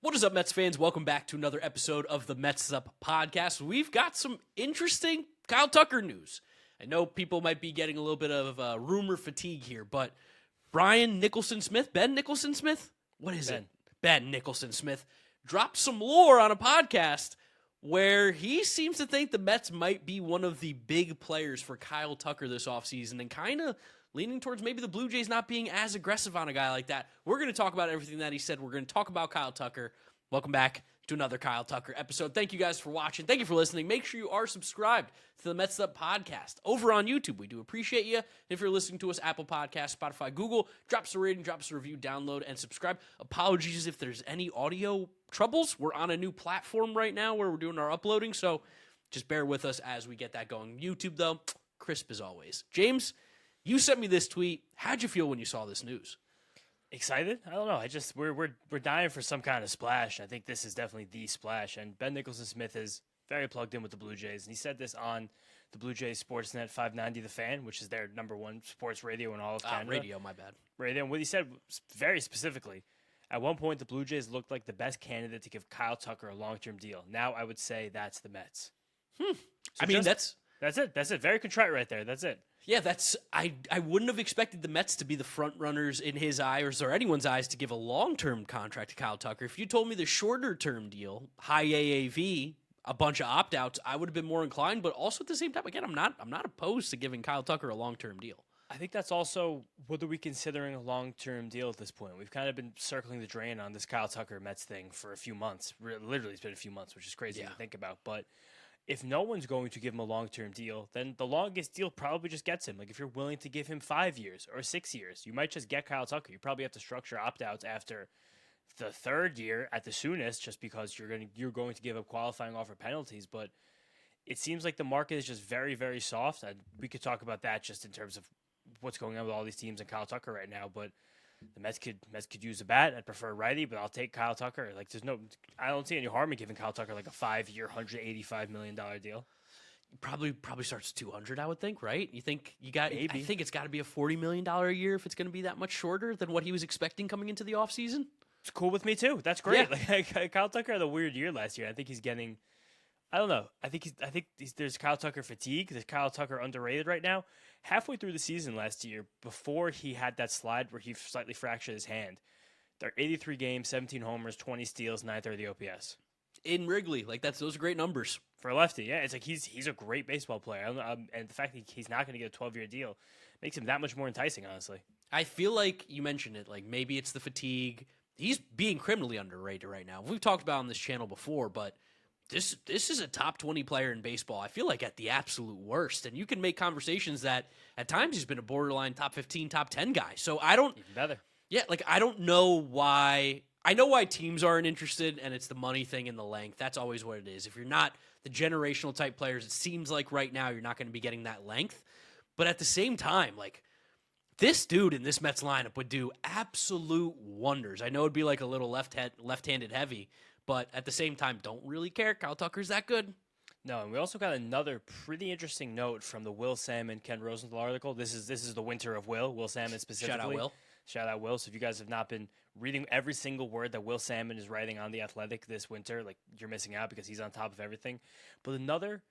What is up, Mets fans? Welcome back to another episode of the Metsup podcast. We've got some interesting Kyle Tucker news. I know people might be getting a little bit of rumor fatigue here, but Ben Nicholson-Smith? What is it? Ben Nicholson-Smith dropped some lore on a podcast where he seems to think the Mets might be one of the big players for Kyle Tucker this offseason and kind of leaning towards maybe the Blue Jays not being as aggressive on a guy like that. We're going to talk about everything that he said. We're going to talk about Kyle Tucker. Welcome back to another Kyle Tucker episode. Thank you guys for watching. Thank you for listening. Make sure you are subscribed to the Mets'd podcast over on YouTube. We do appreciate you. If you're listening to us, Apple Podcasts, Spotify, Google, drop us a rating, drop us a review, download, and subscribe. Apologies if there's any audio troubles. We're on a new platform right now where we're doing our uploading, so just bear with us as we get that going. YouTube, though, crisp as always. James, you sent me this tweet. How'd you feel when you saw this news? Excited? I don't know. We're dying for some kind of splash. I think this is definitely the splash. And Ben Nicholson-Smith is very plugged in with the Blue Jays, and he said this on the Blue Jays Sportsnet 590 The Fan, which is their number one sports radio in all of Canada. Radio, my bad. Radio. And what he said very specifically, at one point the Blue Jays looked like the best candidate to give Kyle Tucker a long-term deal. Now I would say that's the Mets. So that's it. That's it. Very contrite right there. That's it. Yeah, I wouldn't have expected the Mets to be the front runners in his eyes or anyone's eyes to give a long-term contract to Kyle Tucker. If you told me the shorter-term deal, high AAV, a bunch of opt-outs, I would have been more inclined. But also at the same time, again, I'm not opposed to giving Kyle Tucker a long-term deal. I think that's also, what are we considering a long-term deal at this point? We've kind of been circling the drain on this Kyle Tucker Mets thing for a few months. Literally, it's been a few months, which is crazy to think about. But if no one's going to give him a long-term deal, then the longest deal probably just gets him. Like, if you're willing to give him 5 years or 6 years, you might just get Kyle Tucker. You probably have to structure opt-outs after the third year at the soonest, just because you're going to give up qualifying offer penalties. But it seems like the market is just very, very soft. And we could talk about that just in terms of what's going on with all these teams and Kyle Tucker right now. But the Mets could use a bat. I'd prefer righty, but I'll take Kyle Tucker. Like, I don't see any harm in giving Kyle Tucker like a 5-year, $185 million deal. Probably starts 200, I would think, right? You think you got? Maybe. I think it's got to be a $40 million a year if it's going to be that much shorter than what he was expecting coming into the offseason. It's cool with me too. That's great. Yeah. Like, Kyle Tucker had a weird year last year. I think he's getting. I don't know. I think there's Kyle Tucker fatigue. There's Kyle Tucker underrated right now. Halfway through the season last year, before he had that slide where he slightly fractured his hand, there are 83 games, 17 homers, 20 steals, 930 OPS. In Wrigley, like those are great numbers. For a lefty, yeah. It's like he's a great baseball player. And the fact that he's not going to get a 12-year deal makes him that much more enticing, honestly. I feel like you mentioned it. Like, maybe it's the fatigue. He's being criminally underrated right now. We've talked about on this channel before, but This is a top 20 player in baseball. I feel like at the absolute worst. And you can make conversations that at times he's been a borderline top 15, top 10 guy. So I don't... Even better. Yeah, like I don't know why... I know why teams aren't interested, and it's the money thing and the length. That's always what it is. If you're not the generational type players, it seems like right now you're not going to be getting that length. But at the same time, like, this dude in this Mets lineup would do absolute wonders. I know it'd be like a little left-handed heavy, but at the same time, don't really care. Kyle Tucker's that good. No, and we also got another pretty interesting note from the Will Sammon, Ken Rosenthal article. This is the winter of Will Sammon specifically. Shout out Will. Shout out Will. So if you guys have not been reading every single word that Will Sammon is writing on The Athletic this winter, like, you're missing out because he's on top of everything. But another,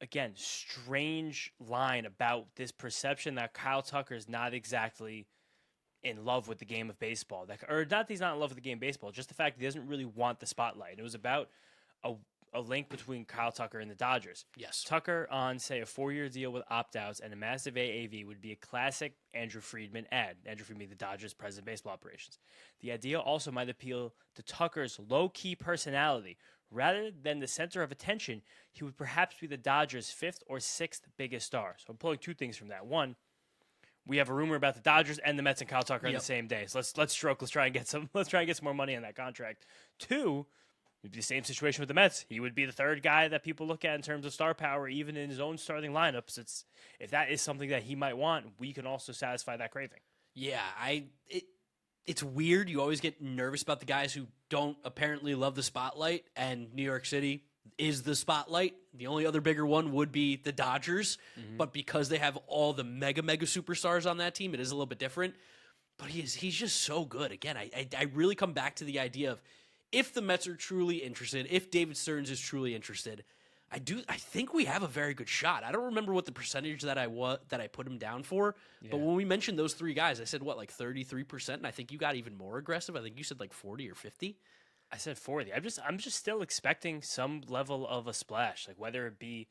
again, strange line about this perception that Kyle Tucker is not exactly in love with the game of baseball. Or not that he's not in love with the game of baseball, just the fact he doesn't really want the spotlight. It was about a link between Kyle Tucker and the Dodgers. Yes. Tucker on, say, a 4-year deal with opt-outs and a massive AAV would be a classic Andrew Friedman ad. Andrew Friedman, the Dodgers' president of baseball operations. The idea also might appeal to Tucker's low-key personality. Rather than the center of attention, he would perhaps be the Dodgers' 5th or 6th biggest star. So I'm pulling two things from that. One, we have a rumor about the Dodgers and the Mets and Kyle Tucker on the same day. So let's try and get some more money on that contract. Two, it'd be the same situation with the Mets. He would be the third guy that people look at in terms of star power, even in his own starting lineups. If that is something that he might want, we can also satisfy that craving. Yeah, it's weird. You always get nervous about the guys who don't apparently love the spotlight, and New York City is the spotlight. The only other bigger one would be the Dodgers, but because they have all the mega superstars on that team, it is a little bit different. But he's just so good. Again, I really come back to the idea of, if the Mets are truly interested, if David Stearns is truly interested, I think we have a very good shot. I don't remember what the percentage that I put him down for, but when we mentioned those three guys, I said what, like 33%, and I think you got even more aggressive. I think you said like 40 or 50. I said 40. I'm just still expecting some level of a splash, like whether it be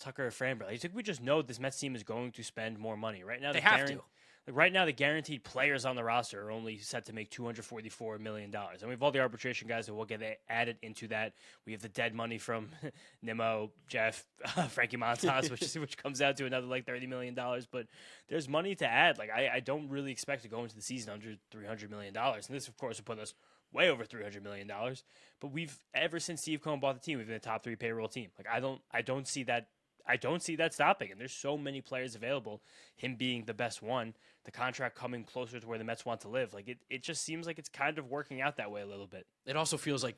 Tucker or Framber. I think we just know this Mets team is going to spend more money right now. They have to. Like right now, the guaranteed players on the roster are only set to make $244 million. And we have all the arbitration guys that will get added into that. We have the dead money from Nimmo, Jeff, Frankie Montas, which comes out to another like $30 million. But there's money to add. Like I don't really expect to go into the season under $300 million. And this, of course, will put us way over $300 million. But ever since Steve Cohen bought the team, we've been a top 3 payroll team. Like I don't see that. I don't see that stopping, and there's so many players available, him being the best one, the contract coming closer to where the Mets want to live. Like it just seems like it's kind of working out that way a little bit. It also feels like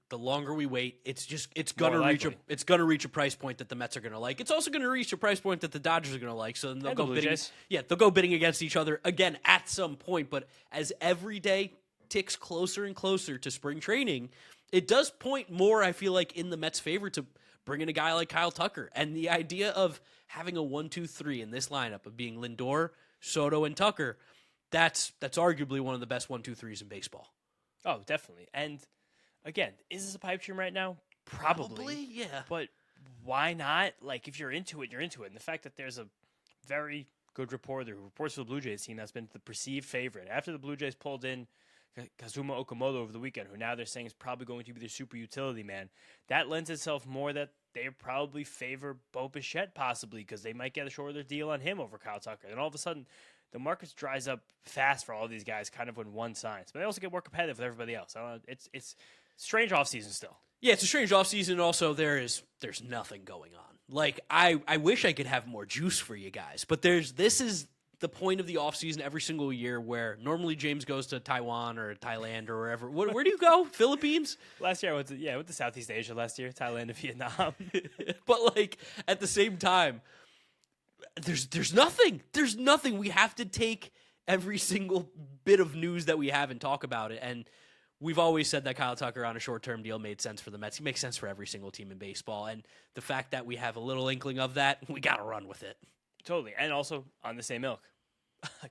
the longer we wait, it's gonna reach a price point that the Mets are gonna like. It's also gonna reach a price point that the Dodgers are gonna like. So then they'll go bidding. Yeah, they'll go bidding against each other again at some point. But as every day ticks closer and closer to spring training, it does point more, I feel like, in the Mets' favor to bring in a guy like Kyle Tucker. And the idea of having a 1-2-3 in this lineup of being Lindor, Soto, and Tucker, that's arguably one of the best 1-2-3s in baseball. Oh, definitely. And again, is this a pipe dream right now? Probably, yeah. But why not? Like, if you're into it, you're into it. And the fact that there's a very good reporter who reports for the Blue Jays team that's been the perceived favorite. After the Blue Jays pulled in Kazuma Okamoto over the weekend, who now they're saying is probably going to be their super utility man, that lends itself more that they probably favor Bo Bichette possibly because they might get a shorter deal on him over Kyle Tucker. And all of a sudden, the market dries up fast for all these guys kind of when one signs. But they also get more competitive with everybody else. I don't know, it's strange offseason still. Yeah, it's a strange offseason, and also there's nothing going on. Like, I wish I could have more juice for you guys, but this is the point of the offseason every single year where normally James goes to Taiwan or Thailand or wherever. Where do you go? Philippines? Last year I went to Southeast Asia last year, Thailand and Vietnam. But like at the same time, there's nothing. There's nothing. We have to take every single bit of news that we have and talk about it. And we've always said that Kyle Tucker on a short-term deal made sense for the Mets. He makes sense for every single team in baseball. And the fact that we have a little inkling of that, we got to run with it. Totally. And also, on the same ilk,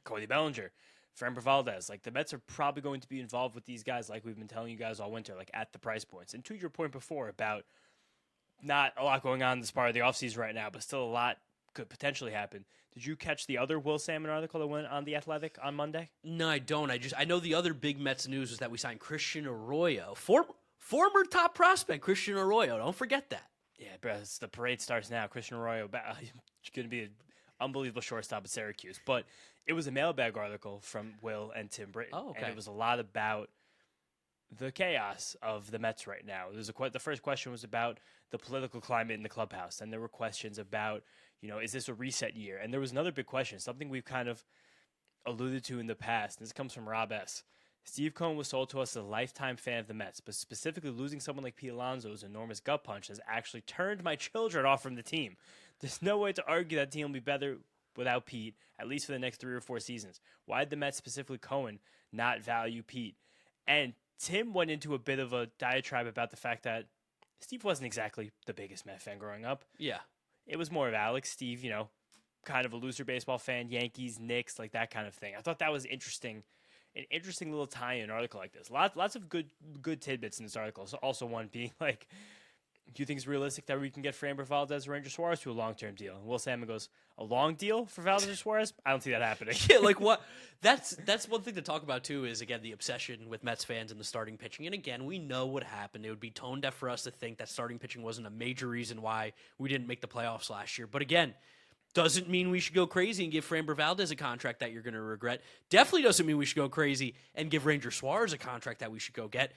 Cody Bellinger, Framber Valdez. Like, the Mets are probably going to be involved with these guys like we've been telling you guys all winter, like, at the price points. And to your point before about not a lot going on in this part of the offseason right now, but still a lot could potentially happen. Did you catch the other Will Sammon article that went on The Athletic on Monday? No, I don't. I know the other big Mets news was that we signed Christian Arroyo. Former top prospect, Christian Arroyo. Don't forget that. Yeah, bro, the parade starts now. Christian Arroyo, going to be an unbelievable shortstop at Syracuse. But it was a mailbag article from Will and Tim Britton. Oh, okay. And it was a lot about the chaos of the Mets right now. The first question was about the political climate in the clubhouse. And there were questions about, is this a reset year? And there was another big question, something we've kind of alluded to in the past. This comes from Rob S. Steve Cohen was sold to us as a lifetime fan of the Mets, but specifically losing someone like Pete Alonso's enormous gut punch has actually turned my children off from the team. There's no way to argue that team will be better without Pete, at least for the next 3 or 4 seasons. Why did the Mets, specifically Cohen, not value Pete? And Tim went into a bit of a diatribe about the fact that Steve wasn't exactly the biggest Met fan growing up. Yeah. It was more of Alex. Steve, kind of a looser baseball fan, Yankees, Knicks, like that kind of thing. I thought that was interesting. An interesting little tie-in article like this. Lots of good tidbits in this article. So also one being like, do you think it's realistic that we can get Framber Valdez or Ranger Suarez to a long-term deal? And Will Sammon goes, a long deal for Valdez or Suarez? I don't see that happening. Yeah, like what? That's one thing to talk about too. Is again the obsession with Mets fans and the starting pitching. And again, we know what happened. It would be tone deaf for us to think that starting pitching wasn't a major reason why we didn't make the playoffs last year. But again, doesn't mean we should go crazy and give Framber Valdez a contract that you're going to regret. Definitely doesn't mean we should go crazy and give Ranger Suarez a contract that we should go get.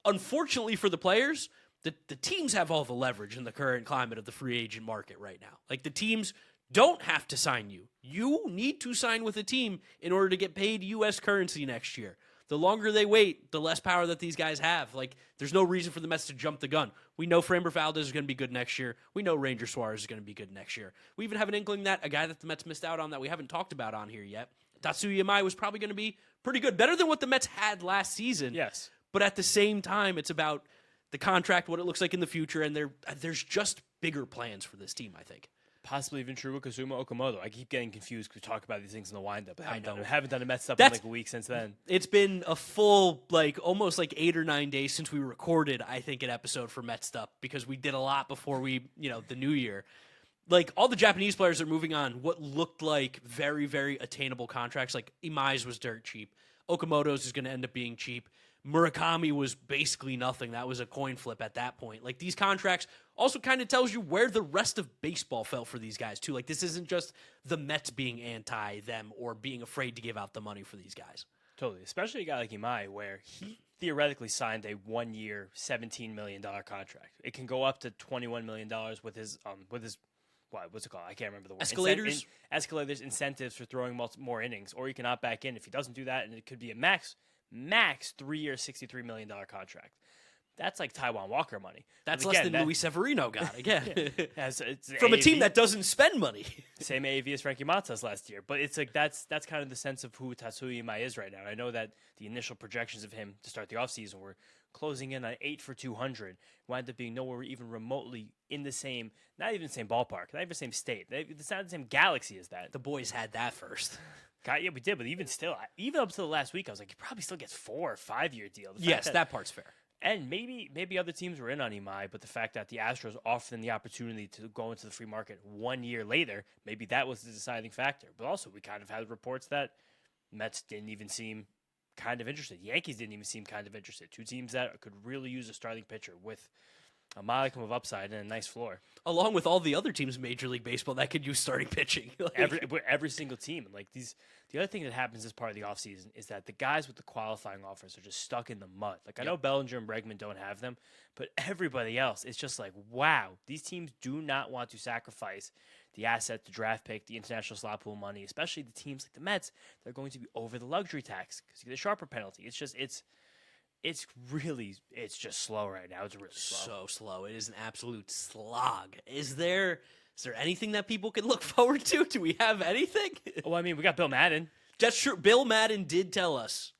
Unfortunately for the players, the teams have all the leverage in the current climate of the free agent market right now. Like, the teams don't have to sign you. You need to sign with a team in order to get paid U.S. currency next year. The longer they wait, the less power that these guys have. Like, there's no reason for the Mets to jump the gun. We know Framber Valdez is going to be good next year. We know Ranger Suarez is going to be good next year. We even have an inkling that a guy that the Mets missed out on that we haven't talked about on here yet, Tatsuya Yamai, was probably going to be pretty good. Better than what the Mets had last season. Yes. But at the same time, it's about the contract, what it looks like in the future, and there's just bigger plans for this team, I think. Possibly even true with Kazuma Okamoto. I keep getting confused because we talk about these things in the wind-up. I know. haven't done a Mets stuff in like a week since then. It's been a full, almost 8 or 9 days since we recorded, I think, an episode for Mets'd because we did a lot before the new year. All the Japanese players are moving on what looked like very, very attainable contracts. Like Imai's was dirt cheap. Okamoto's is going to end up being cheap. Murakami was basically nothing. That was a coin flip at that point. These contracts also kind of tells you where the rest of baseball fell for these guys, too. This isn't just the Mets being anti-them or being afraid to give out the money for these guys. Totally. Especially a guy like Imai, where he theoretically signed a 1-year, $17 million contract. It can go up to $21 million with his what's it called? I can't remember the word. Escalators? Escalators, incentives for throwing more innings, or he can opt back in if he doesn't do that, and it could be a max 3-year, $63 million contract. That's like Taiwan Walker money. That's less than Luis Severino got, again. It's From AAV, a team that doesn't spend money. Same AAV as Frankie Montas last year. But it's that's kind of the sense of who Tatsuya Imai is right now. And I know that the initial projections of him to start the offseason were closing in on 8 for 200. Wound up being nowhere even remotely in the same, not even the same ballpark, not even the same state. It's not the same galaxy as that. The boys had that first. Yeah, we did, but even still, even up to the last week, I was like, he probably still gets 4 or 5 year deal. Yes, that part's fair. And maybe other teams were in on Imai, but the fact that the Astros offered him the opportunity to go into the free market 1 year later, maybe that was the deciding factor. But also, we kind of had reports that Mets didn't even seem kind of interested. Yankees didn't even seem kind of interested. 2 teams that could really use a starting pitcher with a modicum of upside and a nice floor. Along with all the other teams in Major League Baseball that could use starting pitching. Every single team. The other thing that happens as part of the offseason is that the guys with the qualifying offers are just stuck in the mud. I know Bellinger and Bregman don't have them, but everybody else, it's just wow, these teams do not want to sacrifice the asset, the draft pick, the international slot pool money, especially the teams like the Mets. They're going to be over the luxury tax because you get a sharper penalty. It's just slow right now. It's really slow. So slow. It is an absolute slog. Is there anything that people can look forward to? Do we have anything? Well, I mean, we got Bill Madden. That's true. Bill Madden did tell us,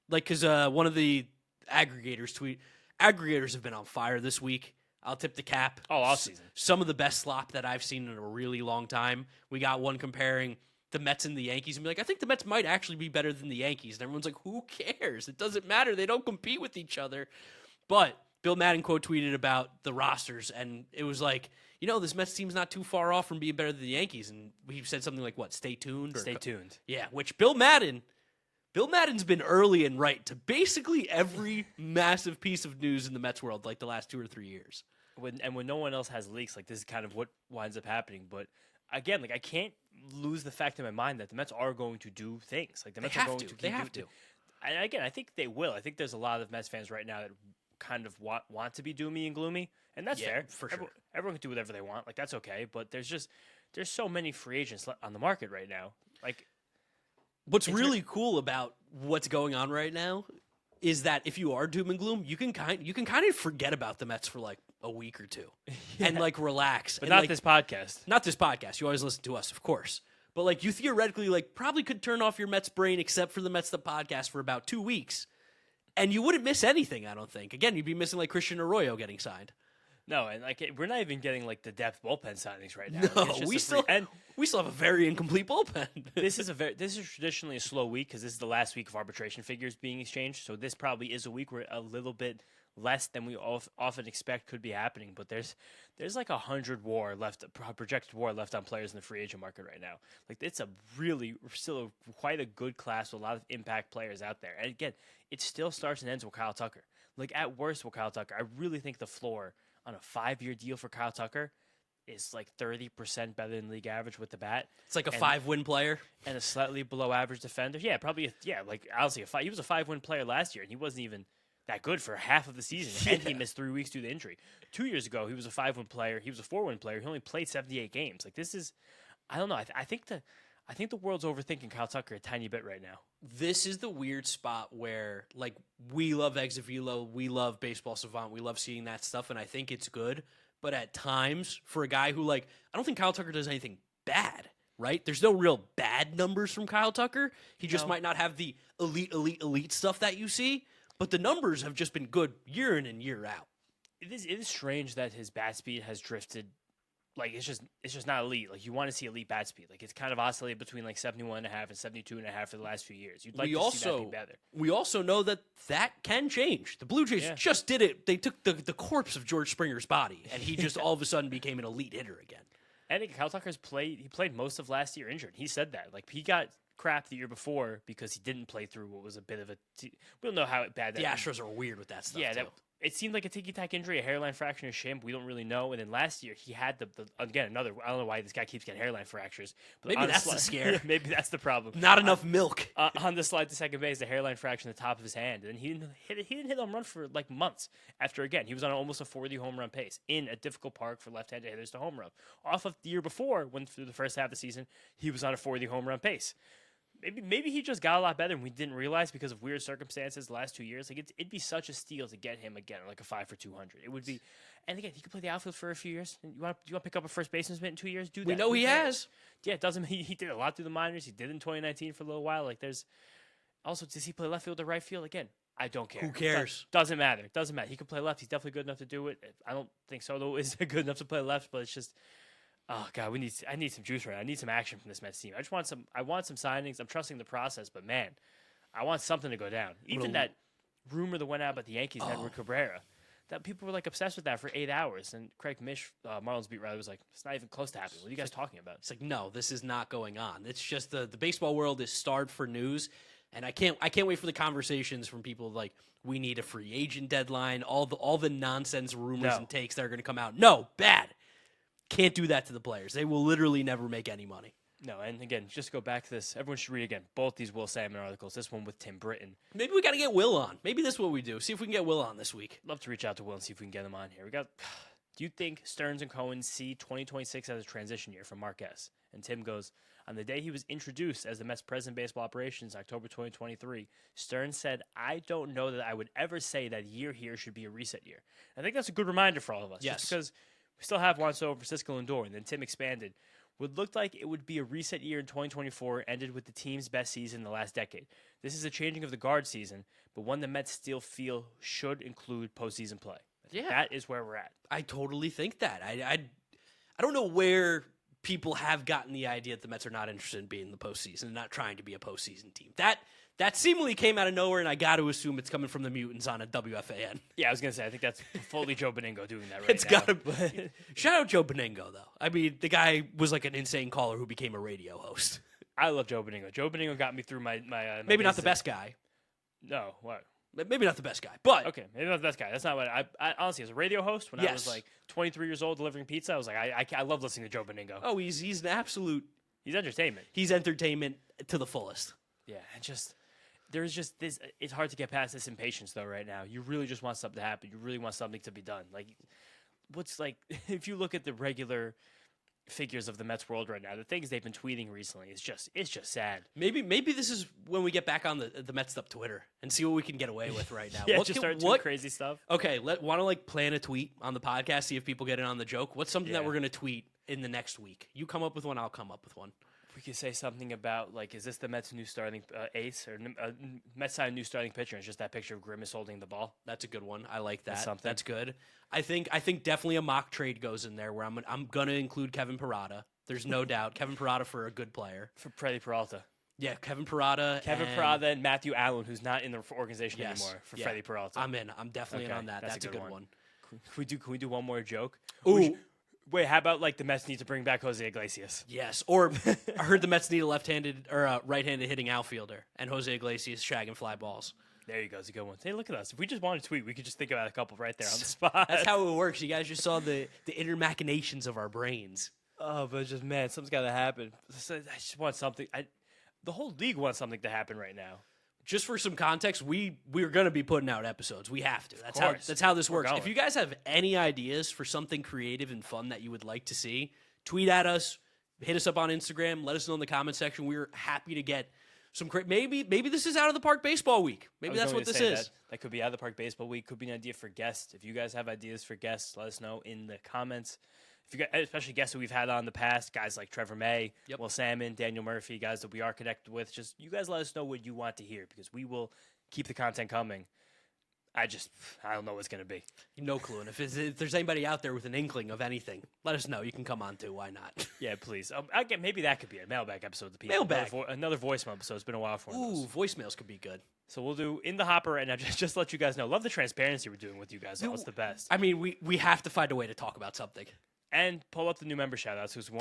because one of the aggregators have been on fire this week. I'll tip the cap. Oh, offseason. Some of the best slop that I've seen in a really long time. We got one comparing the Mets and the Yankees and be like, I think the Mets might actually be better than the Yankees. And everyone's like, who cares? It doesn't matter. They don't compete with each other. But Bill Madden quote tweeted about the rosters, and it was like, this Mets team's not too far off from being better than the Yankees. And he said something like, what, stay tuned? Stay tuned. Yeah, which Bill Madden's been early and right to basically every massive piece of news in the Mets world, the last 2 or 3 years. When no one else has leaks, this is kind of what winds up happening. But again, I can't lose the fact in my mind that the Mets are going to do things. The Mets are going to. They have to. And again, I think they will. I think there's a lot of Mets fans right now that kind of want to be doomy and gloomy, and that's fair. For sure. Everyone can do whatever they want. That's okay. But there's so many free agents on the market right now. What's really cool about what's going on right now is that if you are doom and gloom, you can kind of forget about the Mets for a week or two and relax. But and, not this podcast. Not this podcast. You always listen to us, of course. But you theoretically probably could turn off your Mets brain except for the Mets the podcast for about 2 weeks, and you wouldn't miss anything. I don't think. Again, you'd be missing Christian Arroyo getting signed. No, and we're not even getting the depth bullpen signings right now. No, we still have a very incomplete bullpen. This is traditionally a slow week because this is the last week of arbitration figures being exchanged. So this probably is a week where a little bit less than we often expect could be happening. But there's 100 projected WAR left on players in the free agent market right now. It's still quite a good class with a lot of impact players out there. And again, it still starts and ends with Kyle Tucker. At worst with Kyle Tucker, I really think the floor on a 5-year deal for Kyle Tucker is 30% better than league average with the bat. It's a 5-win player and a slightly below average defender. Yeah, probably. Honestly, he was a 5-win player last year, and he wasn't even that good for half of the season. And he missed 3 weeks due to injury. 2 years ago, he was a 5-win player. He was a 4-win player. He only played 78 games. This is, I don't know. I think the world's overthinking Kyle Tucker a tiny bit right now. This is the weird spot where, we love Exavilo, we love Baseball Savant, we love seeing that stuff, and I think it's good. But at times, for a guy who, I don't think Kyle Tucker does anything bad, right? There's no real bad numbers from Kyle Tucker. He just might not have the elite stuff that you see. but the numbers have just been good year in and year out. It is strange that his bat speed has drifted. Like, it's just not elite. Like, you want to see elite bat speed. Like, it's kind of oscillated between, like, 71.5 and 72.5 for the last few years. You'd like to see that be better. We also know that can change. The Blue Jays just did it. They took the corpse of George Springer's body, and he just all of a sudden became an elite hitter again. I think Kyle Tucker's played most of last year injured. He said that. Like, he got crap the year before because he didn't play through what was a bit of a we don't know how bad that the Astros are weird with that stuff. Yeah, too. It seemed like a ticky-tack injury, a hairline fracture in his shin. We don't really know. And then last year, he had again, another, I don't know why this guy keeps getting hairline fractures. But maybe that's the scare. Maybe that's the problem. Not enough milk. On the slide to second base, a hairline fracture in the top of his hand. And he didn't hit a home run for like months after, again, he was on almost a 40 home run pace in a difficult park for left-handed hitters to home run. Off of the year before, when through the first half of the season, he was on a 40 home run pace. Maybe he just got a lot better and we didn't realize because of weird circumstances the last 2 years. Like it'd be such a steal to get him again, like a 5 for 200. It would be, and again, he could play the outfield for a few years. You want to pick up a first baseman's mitt in 2 years? Do that. We know he has. Yeah, it doesn't. He did a lot through the minors. He did in 2019 for a little while. Like there's also, does he play left field or right field again? I don't care. Who cares? Doesn't matter. Doesn't matter. He can play left. He's definitely good enough to do it. I don't think Soto is good enough to play left, but it's just. Oh God, I need some juice right now. I need some action from this Mets team. I want some signings. I'm trusting the process, but man, I want something to go down. Even that rumor that went out about the Yankees and Edward Cabrera, that people were like obsessed with that for 8 hours. And Craig Mish, Marlins beat writer, was like, it's not even close to happening. What are you guys talking about? It's like, no, this is not going on. It's just the baseball world is starved for news, and I can't wait for the conversations from people like we need a free agent deadline, all the nonsense rumors and takes that are going to come out. No, bad. Can't do that to the players. They will literally never make any money. No, and again, just go back to this. Everyone should read again both these Will Sammon articles. This one with Tim Britton. Maybe we got to get Will on. Maybe this is what we do. See if we can get Will on this week. Love to reach out to Will and see if we can get him on here. Do you think Stearns and Cohen see 2026 as a transition year for Marquez? And Tim goes, on the day he was introduced as the Mets president of baseball operations, October 2023, Stearns said, I don't know that I would ever say that year here should be a reset year. I think that's a good reminder for all of us. Yes. Just because we still have Juan Soto, Francisco Lindor, and then Tim expanded. Would look like it would be a reset year in 2024, ended with the team's best season in the last decade. This is a changing of the guard season, but one the Mets still feel should include postseason play. Yeah. That is where we're at. I totally think that. I don't know where people have gotten the idea that the Mets are not interested in being in the postseason and not trying to be a postseason team. That seemingly came out of nowhere, and I got to assume it's coming from the mutants on a WFAN. Yeah, I was going to say, I think that's fully Joe Beningo doing that right It's now. Gotta shout out Joe Beningo, though. I mean, the guy was like an insane caller who became a radio host. I love Joe Beningo. Joe Beningo got me through my maybe not the best guy. No, what? Maybe not the best guy, but okay, maybe not the best guy. That's not what I honestly, as a radio host, when I was like 23 years old delivering pizza, I was like, I love listening to Joe Beningo. Oh, he's an absolute. He's entertainment. He's entertainment to the fullest. Yeah, and there's just this. It's hard to get past this impatience though. Right now, you really just want something to happen. You really want something to be done. Like, what's like if you look at the regular figures of the Mets world right now, the things they've been tweeting recently is just sad. Maybe this is when we get back on the Mets'd Twitter and see what we can get away with right now. Yeah, start doing crazy stuff. Okay, want to plan a tweet on the podcast, see if people get in on the joke. What's something that we're gonna tweet in the next week? You come up with one, I'll come up with one. We could say something about, like, is this the Mets' new starting ace or Mets sign new starting pitcher? It's just that picture of Grimace holding the ball. That's a good one. I like that. Something. That's good. I think definitely a mock trade goes in there where I'm gonna include Kevin Parada. There's no doubt. Kevin Parada for a good player. For Freddie Peralta. Yeah, Kevin Parada. Parada and Matthew Allen, who's not in the organization anymore, for Freddie Peralta. I'm in. I'm definitely in on that. That's a good one. Can we do one more joke? Ooh. Wait, how about like the Mets need to bring back Jose Iglesias? Yes, or I heard the Mets need a left-handed or a right-handed hitting outfielder, and Jose Iglesias shagging fly balls. There you go. It's a good one. Hey, look at us. If we just want to tweet, we could just think about a couple right there on the spot. That's how it works. You guys just saw the inner machinations of our brains. Oh, but just, man, something's got to happen. I just want something. The whole league wants something to happen right now. Just for some context, we're going to be putting out episodes. We have to. That's how this works. If you guys have any ideas for something creative and fun that you would like to see, tweet at us, hit us up on Instagram, let us know in the comment section. We're happy to get some maybe this is out of the park baseball week. Maybe that's what this is. That could be out of the park baseball week. Could be an idea for guests. If you guys have ideas for guests, let us know in the comments. If you got, especially guests that we've had on in the past, guys like Trevor May, Will Sammon, Daniel Murphy, guys that we are connected with, just you guys let us know what you want to hear because we will keep the content coming. I don't know what's going to be. No clue. And if there's anybody out there with an inkling of anything, let us know. You can come on too. Why not? Yeah, please. Again, maybe that could be a mailbag episode. To people. Mailbag. Another voicemail episode. It's been a while for Ooh, voicemails could be good. So we'll do in the hopper right now. Just to let you guys know. Love the transparency we're doing with you guys. It's the best. I mean, we have to find a way to talk about something. And pull up the new member shoutouts because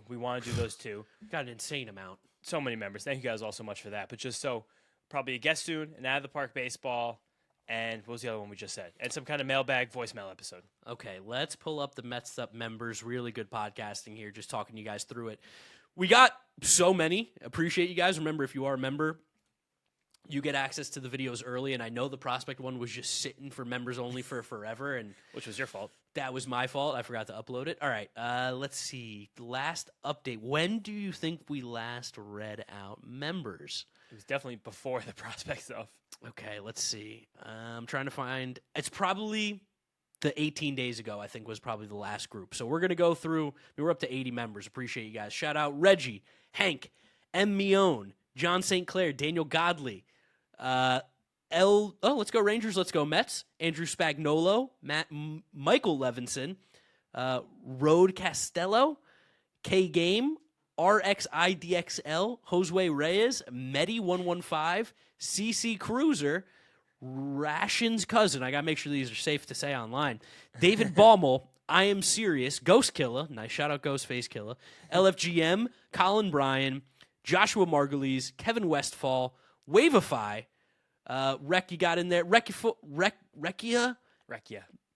we want to do those too. Got an insane amount. So many members. Thank you guys all so much for that. But just so probably a guest soon, an out of the park baseball. And what was the other one we just said? And some kind of mailbag voicemail episode. Okay, let's pull up the Metsup members. Really good podcasting here, just talking you guys through it. We got so many. Appreciate you guys. Remember, if you are a member, you get access to the videos early. And I know the Prospect one was just sitting for members only for forever. And which was your fault. That was my fault. I forgot to upload it. All right, let's see. The last update. When do you think we last read out members? It was definitely before the Prospect stuff. Okay, let's see. I'm trying to find. It's probably the 18 days ago, I think, was probably the last group. So we're going to go through. We're up to 80 members. Appreciate you guys. Shout out Reggie, Hank, M. Mione, John St. Clair, Daniel Godley, let's go Rangers, let's go Mets, Andrew Spagnolo, Michael Levinson, Road Castello, K Game, RXIDXL, Josue Reyes, Medi115, CC Cruiser, Ration's cousin. I got to make sure these are safe to say online. David Baumel, I Am Serious, Ghost Killer, nice shout out Ghostface Killer, LFGM, Colin Bryan, Joshua Margulies, Kevin Westfall, Wavify, Rec, you got in there, Rekia,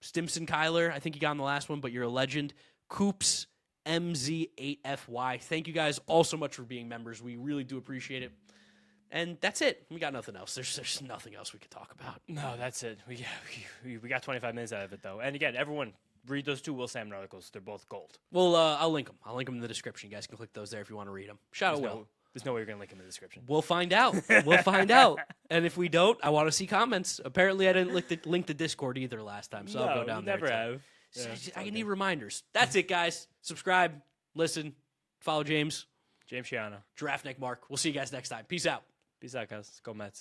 Stimson Kyler, I think you got in the last one, but you're a legend, Coops, MZ8FY. Thank you guys all so much for being members. We really do appreciate it. And that's it. We got nothing else. There's nothing else we could talk about. No, that's it. We got 25 minutes out of it, though. And again, everyone, read those two Will Sammon articles. They're both gold. Well, I'll link them. I'll link them in the description. You guys can click those there if you want to read them. Shout out Will. There's no way you're going to link them in the description. We'll find out. We'll find out. And if we don't, I want to see comments. Apparently, I didn't link the Discord either last time, so I'll go down there. Never have. Yeah, I need reminders. That's it, guys. Subscribe, listen, follow James Shiano. Draft Neck Mark. We'll see you guys next time. Peace out. Peace out, guys. Let's go Mets.